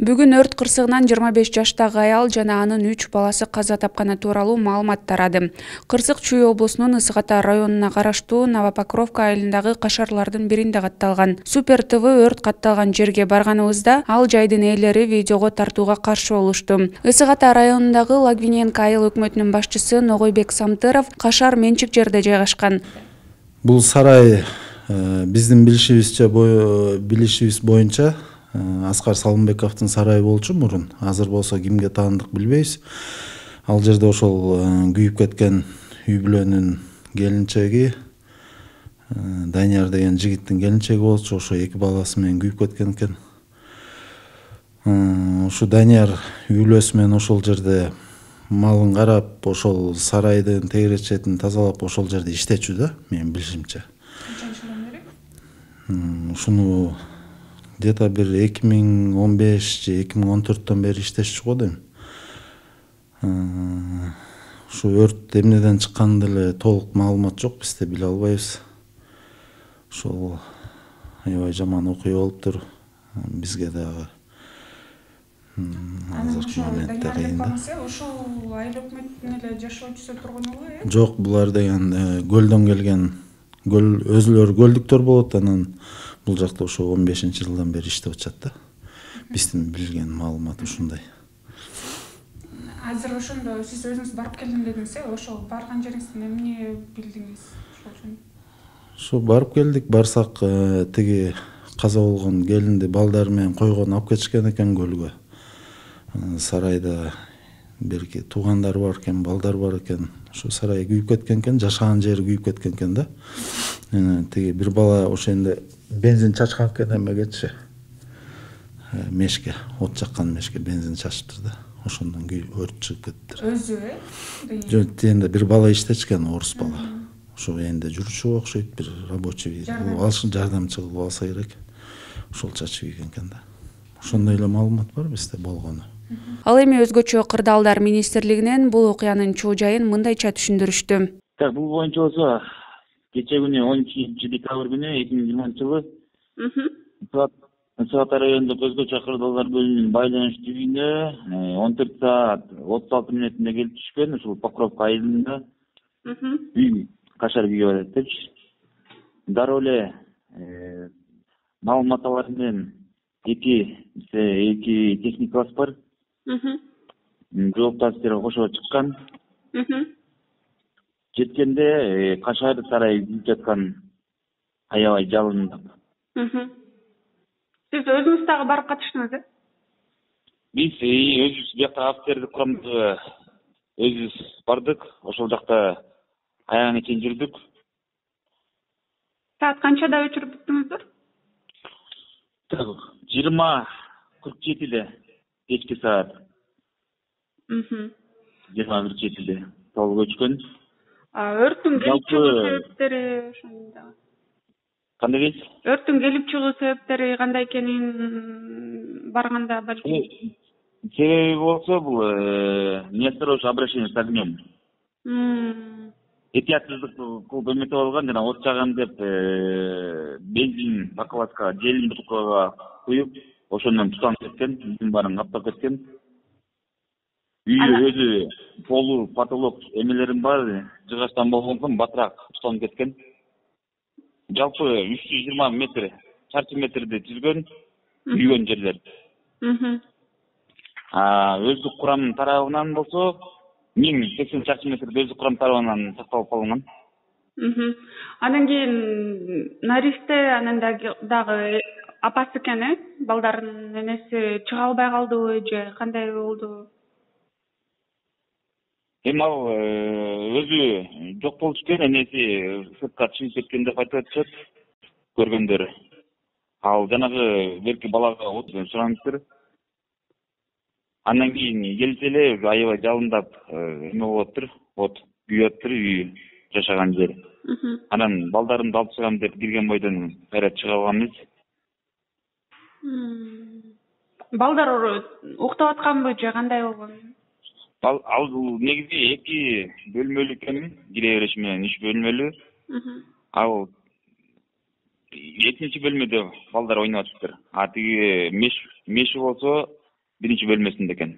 Бүгүн өрт кырсыгынан 25 жаштагы аял жана анын 3 баласы каза тапканы тууралуу маалымат тарады. Кырсык Чүй облусунун Ысык Ата районуна караштуу Новопокровка айылындагы кашарлардын биринде катталган. Супер ТВ өрт катталган жерге барганыбызда ал жайдын ээлери видеого тартууга каршы болушту. Ысык Ата районундагы Лагвиненко айыл өкмөтүнүн башчысы Ногойбек Самтыров кашар менчик жерде жайгашкан. Бул сарай биздин билишибиз боюнча Аскар Салымбековдун сарайы болчу мурун. Азыр болсо кимге таандык билбейбиз. Ал жерде ошол күйүп кеткен үй бүлөнүн келинчеги Данияр деген жигиттин келинчеги болчу. Ошо эки баласы менен күйүп кеткен экен. Ушу Данияр үй бүлөсү менен ошол жерде малын карап, ошол сарайдын тегерек четин тазалап, ошол жерде иштечү да, менин билишимче. Ушуну где-то бир 2015 же 2014төн бери иштешчү го дейм. Ушу өрт эмнеден чыкканы деле толук маалымат жок, биз да биле албайбыз. Ошол аябай жаман окуя болуптур. Бизге дагы азыркы моментте кыйын да. Ошол айыл өкмөтүнүн эле жашоочусу тургунубу, э? Жок, булар деген көлдөн келген, өзүлөрү көлдүктөр болот, анан бул жакта ошо 15-жылдан бери иштеп атышат да. Биздин билген маалымат ушундай. Азыр ошондо сиз өзүңүз барып келдим дедиңиз, ошол барган жериңизден эмне билдиңиз? Ошо барып келдик, барсак тиги каза болгон келинди балдары менен койгон алып кетишкен экен көлгө. Сарайда берки туугандары бар экен, балдар бар экен. Ошо сарай күйүп кеткен экен, жашаган жери күйүп кеткен экен да. Тиги бир бала ошенде бензин чачкан экен эмегечи. Мешке, от жаккан мешке бензин чачыптыр да. Ошондон өрт чыгып кетиптир. Өзү, Жок, тиенде бир бала иштечкен, орус бала. Ошо энде жүрүшү окшойт, бир рабочий жардамчы кылып алса керек. Ошол чачып ийген экен да. Ошондой эле маалымат бар бизде болгону. Ал эми өзгөчө кырдаалдар министрлигинен бул окуянын чоо жайын мындайча түшүндүрүштү. Так, бул боюнча болсо кечээ күнү 12-декабрь күнү 2020-жылы Ысык Ата районундук өзгөчө кырдаалдар бөлүмүнүн байланыштуу үйүнө 14 саат 36 мүнөтүндө келип түшкөн. Ушул Покровка айылында үй кашар күйүп атат депчи. Дароо эле маалымат алар менен эки техникабыз бар. Жооптуу аскер кошо чыккан. Жеткенде кашар сарайы күйүп жаткан, аябай жалынып. Сиз өзүңүз дагы барып катыштыңыз, э? Биз өзүбүз биякта офицердик курамдагы өзүбүз бардык. Ошол жакта аягына чейин жүрдүк. Саат канчада өчүрүп бүттүңүздөр? 20:47-де кечки саат. 20:47-де толук өчкөн. Өрттүн келип чыгуу себептери ошондо. Кандай дейсиз? Өрттүн келип чыгуу себептери кандай экенин барганда балки. Себеби болсо бул неосторожное обращение с огнем. Этиятсыздык кылып эметип алган жана от жагам деп бензин бакаласка, желим бутулкага куюп, ошондон тутанып кеткен, биздин баарын каптап кеткен. Үйдө өзү полу, потолок эмелерим бар, жыгачтан болгондон батыраак тутанып кеткен. Жалпы 320 метр, чарчы метрди түзгөн, күйгөн жерлер. Өздүк курамдын тарабынан болсо 1080 чарчы метрди өздүк курам тарабынан сакталып калган. Андан кийин Наристе анан дагы апасы экен, э? Балдардын энеси чыга албай калдыбы же кандай болду? Эми ал өзү жок болуп кеткен, энеси сыртка чыгып кеткен деп айтып атышат көргөндөр. Ал жанагы берки балага от сураныптыр. Андан кийин келсе эле аябай жалындап эме болуптур, от күйүп атыптыр үй жашаган жери. Анан балдарымды алып чыгам деп кирген бойдон кайра чыга алган эмес. Балдар уктап атканбы же кандай болгон? Ал негизи эки бөлмөлүү экен, кире бериш менен 3 бөлмөлүү. Ал экинчи бөлмөдө балдар ойноп атыптыр. Тиги меши болсо биринчи бөлмөсүндө экен.